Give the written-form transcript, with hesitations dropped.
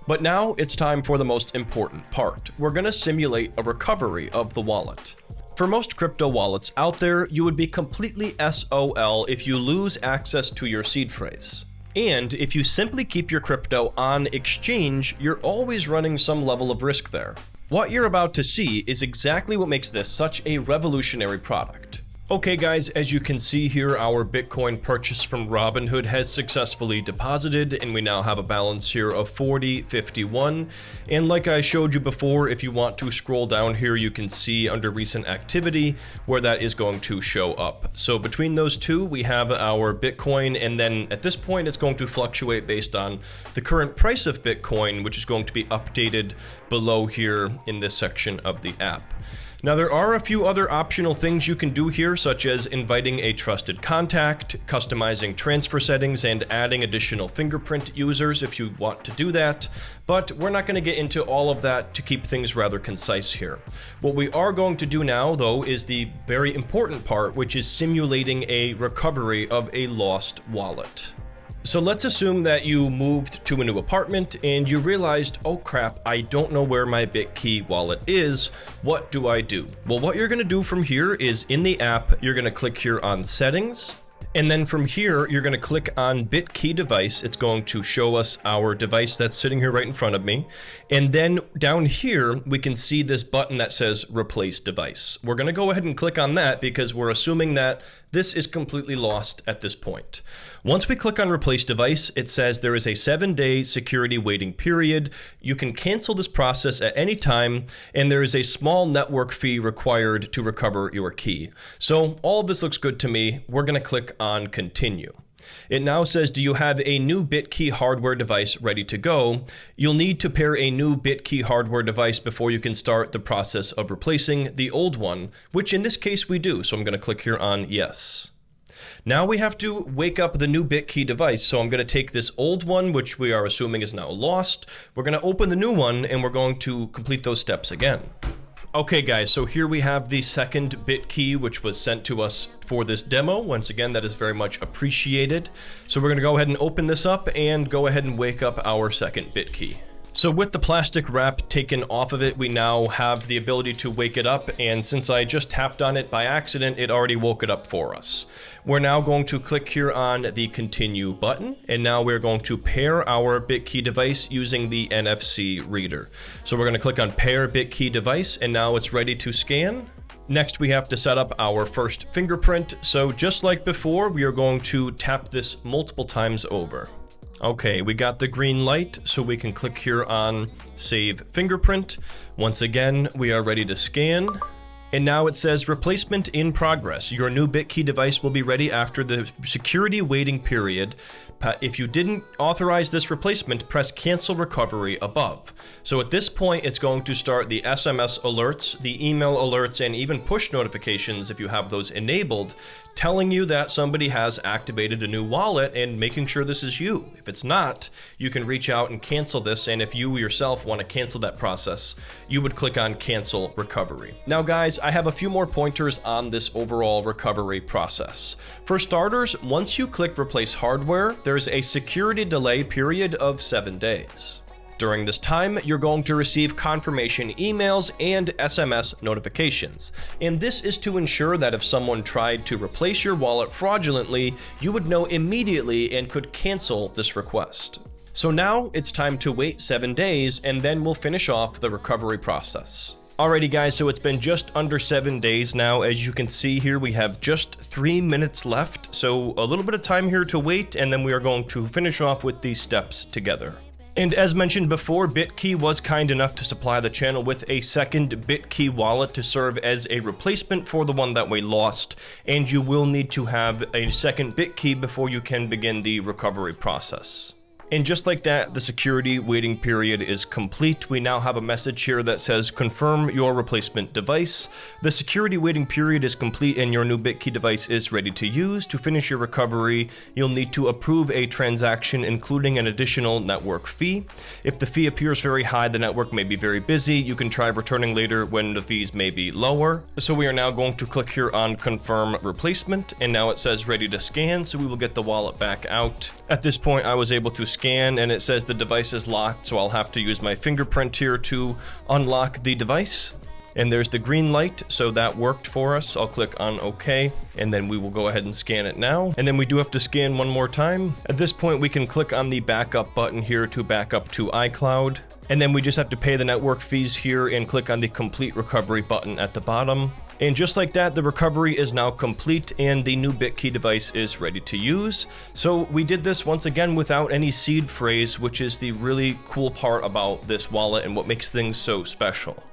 But now it's time for the most important part. We're going to simulate a recovery of the wallet. For most crypto wallets out there, you would be completely SOL if you lose access to your seed phrase. And if you simply keep your crypto on exchange, you're always running some level of risk there. What you're about to see is exactly what makes this such a revolutionary product. Okay guys, as you can see here, our Bitcoin purchase from Robinhood has successfully deposited, and we now have a balance here of 40.51. And like I showed you before, if you want to scroll down here, you can see under recent activity where that is going to show up. So between those two, we have our Bitcoin, and then at this point, it's going to fluctuate based on the current price of Bitcoin, which is going to be updated below here in this section of the app. Now, there are a few other optional things you can do here, such as inviting a trusted contact, customizing transfer settings, and adding additional fingerprint users if you want to do that. But we're not going to get into all of that to keep things rather concise here. What we are going to do now, though, is the very important part, which is simulating a recovery of a lost wallet. So let's assume that you moved to a new apartment and you realized, oh crap, I don't know where my Bitkey wallet is. What do I do? Well, what you're gonna do from here is in the app, you're gonna click here on settings. And then from here, you're gonna click on Bitkey device. It's going to show us our device that's sitting here right in front of me. And then down here, we can see this button that says replace device. We're gonna go ahead and click on that because we're assuming that this is completely lost at this point. Once we click on replace device, it says there is a 7-day security waiting period. You can cancel this process at any time, and there is a small network fee required to recover your key. So all of this looks good to me. We're gonna click on continue. It now says, do you have a new Bitkey hardware device ready to go? You'll need to pair a new Bitkey hardware device before you can start the process of replacing the old one, which in this case we do. So I'm going to click here on yes. Now we have to wake up the new Bitkey device. So I'm going to take this old one, which we are assuming is now lost. We're going to open the new one and we're going to complete those steps again. Okay guys, so here we have the second Bitkey, which was sent to us for this demo. Once again, that is very much appreciated. So we're gonna go ahead and open this up and go ahead and wake up our second Bitkey. So with the plastic wrap taken off of it, we now have the ability to wake it up, and since I just tapped on it by accident, it already woke it up for us. We're now going to click here on the continue button, and now we're going to pair our Bitkey device using the NFC reader. So we're going to click on pair Bitkey device, and now it's ready to scan. Next, we have to set up our first fingerprint. So just like before, we are going to tap this multiple times over. Okay, we got the green light, so we can click here on Save Fingerprint. Once again, we are ready to scan. And now it says replacement in progress. Your new Bitkey device will be ready after the security waiting period. If you didn't authorize this replacement, press cancel recovery above. So at this point, it's going to start the SMS alerts, the email alerts, and even push notifications if you have those enabled, telling you that somebody has activated a new wallet and making sure this is you. If it's not, you can reach out and cancel this, and if you yourself want to cancel that process, you would click on cancel recovery. Now guys, I have a few more pointers on this overall recovery process. For starters, once you click replace hardware, there's a security delay period of 7 days. During this time, you're going to receive confirmation emails and SMS notifications. And this is to ensure that if someone tried to replace your wallet fraudulently, you would know immediately and could cancel this request. So now it's time to wait 7 days, and then we'll finish off the recovery process. Alrighty guys, so it's been just under 7 days now. As you can see here, we have just 3 minutes left. So a little bit of time here to wait, and then we are going to finish off with these steps together. And as mentioned before, Bitkey was kind enough to supply the channel with a second Bitkey wallet to serve as a replacement for the one that we lost, and you will need to have a second Bitkey before you can begin the recovery process. And just like that, the security waiting period is complete. We now have a message here that says confirm your replacement device. The security waiting period is complete and your new Bitkey device is ready to use. To finish your recovery, you'll need to approve a transaction including an additional network fee. If the fee appears very high, the network may be very busy. You can try returning later when the fees may be lower. So we are now going to click here on confirm replacement, and now it says ready to scan, so we will get the wallet back out. At this point, I was able to scan and it says the device is locked, so I'll have to use my fingerprint here to unlock the device. And there's the green light, so that worked for us. I'll click on OK, and then we will go ahead and scan it now. And then we do have to scan one more time. At this point, we can click on the backup button here to back up to iCloud. And then we just have to pay the network fees here and click on the complete recovery button at the bottom. And just like that, the recovery is now complete and the new Bitkey device is ready to use. So we did this once again without any seed phrase, which is the really cool part about this wallet and what makes things so special.